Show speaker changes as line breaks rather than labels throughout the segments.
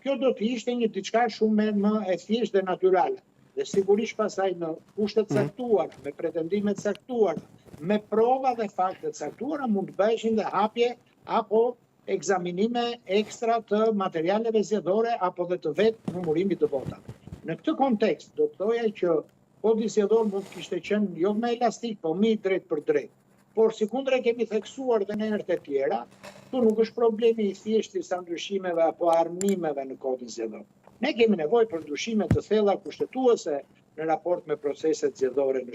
kjo do të ishte një diçka shumë më e thjeshtë dhe natyrale. Dhe sigurisht pasaj në kushtet caktuara, me pretendimet caktuara, me prova dhe fakte caktuara mund të bëheshin dhe hapje apo ekzaminime ekstra të materialeve zgjedhore apo dhe të vetë numërimit të votave. Në këtë kontekst, do të thoja që kodi zgjedhor mund të kishte qenë jo më elastik, po më drejt për drejt. Por sikundre kemi theksuar dhe në herët e tjera, tu nuk është problemi i thjeshtë sa ndryshimeve apo armimeve në kodin zgjedhor. Ne kemi nevojë për ndryshime të thella kushtetuese në raport me proceset zgjedhore në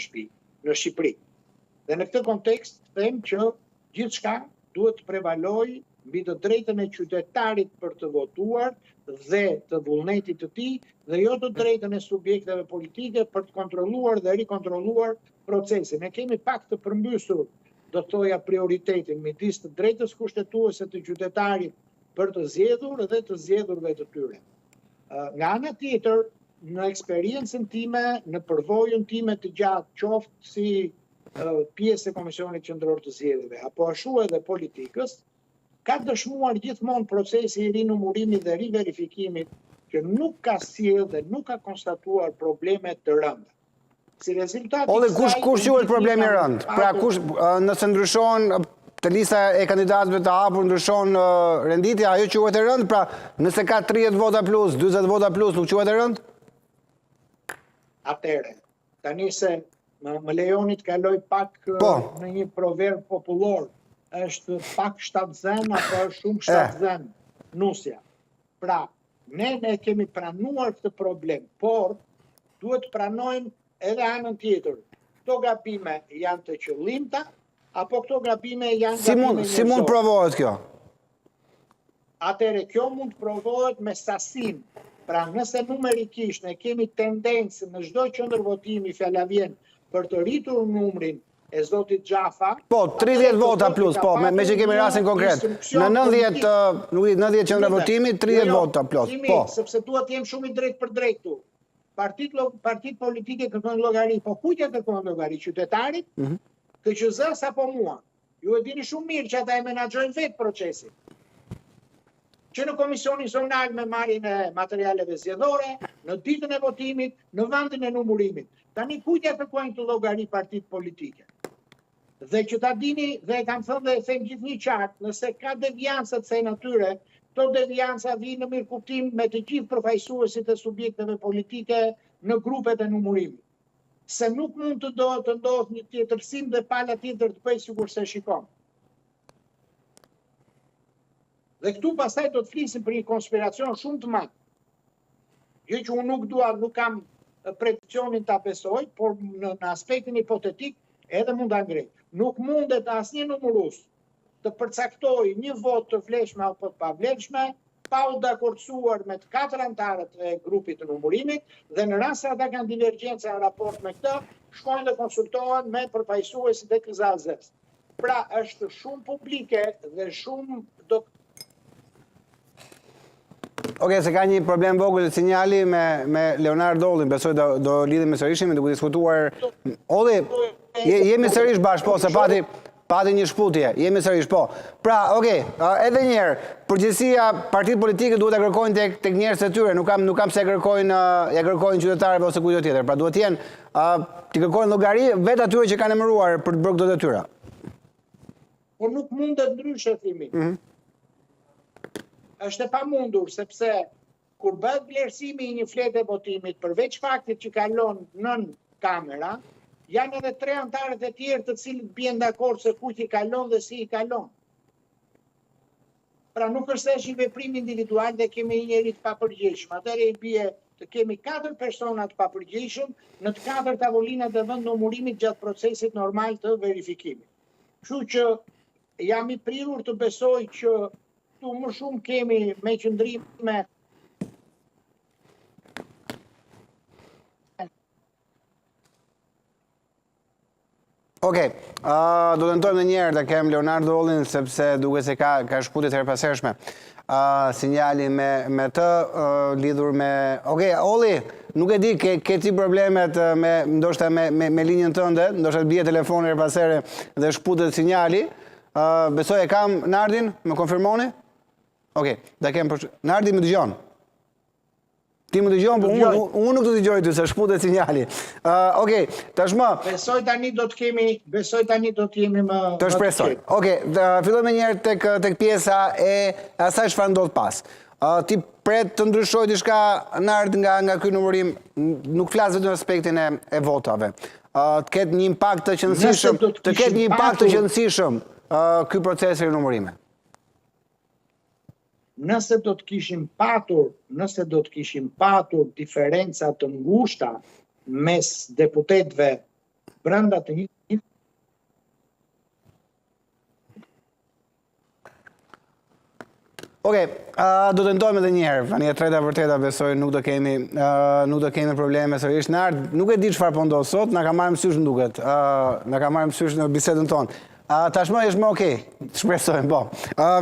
Shqipëri. Dhe në këtë kontekst them që gjithçka duhet të prevalojë mbi të drejtën e qytetarit për të votuar dhe të vullnetit të tij dhe jo të drejtën e subjekteve politike për të kontrolluar dhe rikontrolluar procesin. Ne kemi pak të përmbysur, do të thoja, prioritetin midis të drejtës kushtetuese të qytetarit për të zgjedhur dhe të zgjedhurve të tyre. Nga ana tjetër, në eksperiencën time, në përvojën time të gjatë, qoftë si pjesë e Komisionit Qendror të Zgjedhjeve apo ashtu edhe politikës, ka dëshmuar gjithmonë procesi i rinumurimit dhe riverifikimit që nuk ka sjellë dhe nuk ka konstatuar probleme të rënda. Si rezultat
kush quhet problemi i rënd? Pra kush nëse ndryshon të lista e kandidatëve të hapur ndryshon renditja, ajo quhet e rënd? Pra nëse ka 30 vota plus, 40 vota plus, nuk quhet e rënd?
Atëre, tani se më lejoni të kaloj pak në një proverb popullor, është pak shtatzën apo shumë shtatzën nusja. Pra, ne kemi pranuar këtë problem, por duhet pranojmë edhe anën tjetër. Këto gabime janë të qëllimta, apo këto gabime janë gabime njësore.
Si mund provohet kjo?
Atëre, kjo mund provohet me sasin. Pra, nëse numerikisht ne kemi tendencë në çdo qendër votimi fjalavjen për të rritur numrin e zotit Gjafa...
Po, 30 vota plus, po, me që kemi rastin konkret. Në 90 qendra votimi, 30 vota plus, po.
Sepse duhet të jem shumë i drejt për drejt tu. Partit politike kërkojnë llogari, po kujtja kërkojnë llogari? Qytetarit, KQZ-s apo mua? Ju e dini shumë mirë që ata e menaxhojnë vetë procesin. Që në komisionin zonal me marrjen e materialeve zgjedhore, në ditën e votimit, në vendin e numërimit. Tani kujtja kërkojnë të llogari partit politike. Dhe që ta dini, dhe e kam thënë dhe e them gjithnjë qartë, nëse ka devianca të kësaj natyre, këto devianca vijnë në mirë kuptim me të gjithë përfaqësuesit e subjekteve politike në grupet e numërimit. Se nuk mund të ndodhë një tjetërsim dhe pala tjetër të bëjë sikur se shikon. Dhe këtu pastaj do të flisim për një konspiracion shumë të madh. Jo që unë nuk kam predikcionin ta besoj, por në aspektin hipotetik edhe mund ta ngrej. Nuk mundet asnjë numërues të përcaktoj një votë të vlefshme apo të pavlefshme pa u dakordsuar me të 4 anëtarët e grupit të numërimit dhe në rast se ata kanë divergjencë në raport me këtë, shkojnë dhe konsultohen me përfaqësuesit e KZAZ-s. Pra është shumë publike dhe shumë
Oke, se ka një problem vogël sinjali me Leonard Dollin, besoj do lidhemi sërish, duke diskutuar. Olli, jemi sërish bashkë, po, se pati një shputje, jemi sërish, po. Pra, oke, edhe njerë, përgjithësia partit politike duhet të kërkojnë tek njerëz të tyre, nuk kam se ja kërkojnë qytetarëve ose kujt tjetër. Pra, duhet jenë, të kërkojnë llogari vetë atyre që kanë emëruar për të bërë këto detyra.
Por nuk mundet ndryshe, thimi. Është e pamundur, sepse kur bëhet vlerësimi i një flete votimit, përveç faktit që kalon nën kamera, janë edhe 3 anëtarët e tjerë të cilët bien dakord se kujt i kalon dhe si i kalon. Pra nuk është se një veprim individual dhe kemi një njerëz të papërgjegjshëm. Atëherë i bie të kemi 4 persona të papërgjegjshëm në të 4 tavolinat e vendnumërimit gjatë procesit normal të verifikimit. Kështu që jam i prirur të besoj që më shumë kemi me qëndrime
Okej, do të tentojmë edhe një herë të kem Leonard Dollin sepse duket se ka shputje të herpashershme. Sinjali me të lidhur me Okej, Olli, nuk e di ke ti problemet ndoshta me linjën tënde, ndoshta të bie telefoni herpashere dhe shputet sinjali. Besoj e kam Nardin, më konfirmoni? Okej, da kem Nardi më dëgjon. Ti më dëgjon, po unë nuk të dëgjoj ty, se shkputet sinjali. Okej, tashmë...
Besoj tani do të jemi më...
Të shpresoj. Okej, filloj me njerë tek pjesa e asaj çfarë ndodh pas. Ti pret të ndryshoj diçka nart nga ky numërim, nuk flas vetëm në aspektin e votave. Të ketë një impakt të qëndësishëm, ky proces i numërimit.
Nëse do të kishim patur diferenca të ngushta mes deputetëve brenda të një...
Okej, do tentojmë edhe një herë. Tani e treta vërteta besoj nuk do kemi probleme sërish. Nuk e di çfarë po ndodh sot, na ka marrë mësysh në duket. Na ka marrë mësysh në bisedën tonë. Tashmë është më okej, shpresojmë, po.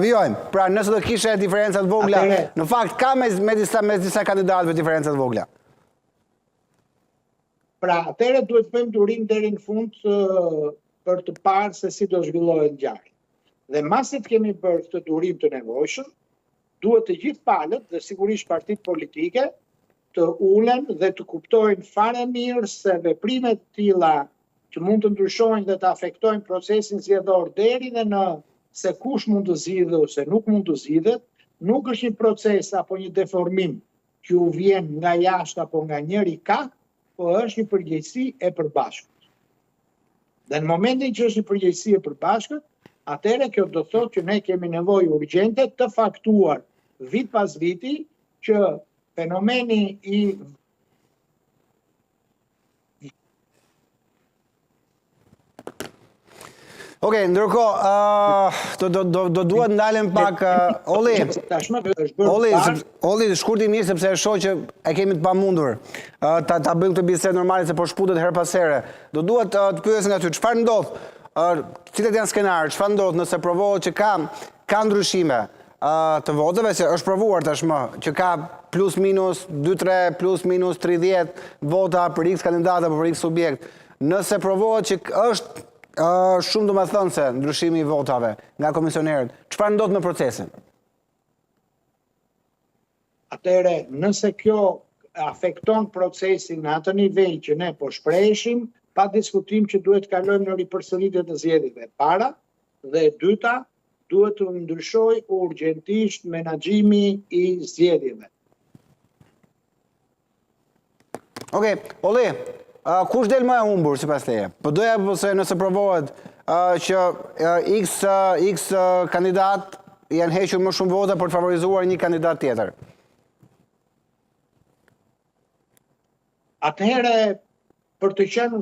Vjojmë, pra nëse do kishe diferencat vogla, në fakt ka me disa kandidatëve diferencat vogla.
Pra, atëre duhet bëjmë durim deri në fund për të parë se si do zhvillohet ngjarja. Dhe masi të kemi bërë këtë durim të nevojshëm, duhet të gjithë palët dhe sigurisht partitë politike të ulen dhe të kuptojnë fare mirë se veprimet të tilla që mund të ndryshojnë dhe të afektojnë procesin zgjedhor deri dhe në se kush mund të zgjidhet ose nuk mund të zgjidhet, nuk është një proces apo një deformim që u vjen nga jashtë apo nga njëri ka, po është një përgjegjësi e përbashkët. Dhe në momentin që është një përgjegjësi e përbashkët, atëherë kjo do thotë që ne kemi nevojë urgjente të faktuar vit pas viti që fenomeni i
Okej, ndërkohë, do duhet ndalem pak... Olli, shkurtimisht sepse e shoh që e kemi të pamundur ta bëjmë këtë bisedë normale se po shputet her pas here. Do duhet të pyes nga ty, çfarë ndodh? Cilat janë skenarët? Çfarë ndodh nëse provohet që ka ndryshime të votave, se është provuar tashmë që ka plus minus 2-3, plus minus 30 vota për X kandidat apo për X subjekt. Nëse provohet që është shumë domethënëse ndryshimi i votave nga komisionerët, çfarë ndodh me procesin?
Atëre, nëse kjo afekton procesin në atë nivel që ne po shpreheshim, pa diskutim që duhet të kalojmë në ripërsëritje të zgjedhjeve para, dhe e dyta, duhet të ndryshojë urgjentisht menaxhimi i zgjedhjeve.
Okej, Olli, kush del më e humbur sipas teje? Po doja se nëse provohet që X kandidat janë hequr më shumë vota për të favorizuar një kandidat tjetër.
Atëherë, për të qenë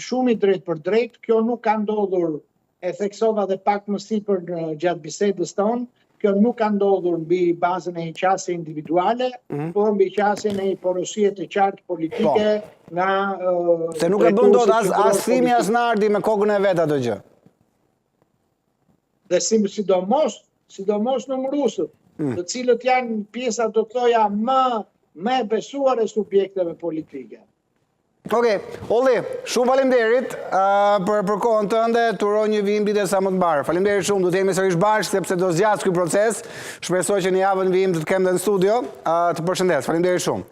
shumë i drejtë për drejtë, kjo nuk ka ndodhur, e theksova dhe pak më sipër gjatë bisedës tonë, kjo nuk ka ndodhur mbi bazën e një qasje individuale, por mbi qasjen e një porosie të qartë politike nga...
Se nuk e bën dot as Thimi as Nardi me kokën e vet ato gjë.
Dhe sidomos numërusët, të cilët janë pjesa të thoja më e besuar e subjekteve politike.
Okej, Olli, shumë faleminderit për kohën tënde, të uroj një vim bite sa më të mbarë. Faleminderit shumë, do të jemi sërish bashkë sepse do zgjasë ky proces. Shpresoj që në javën vim të kemë dhe në studio. Të përshëndes, faleminderit shumë.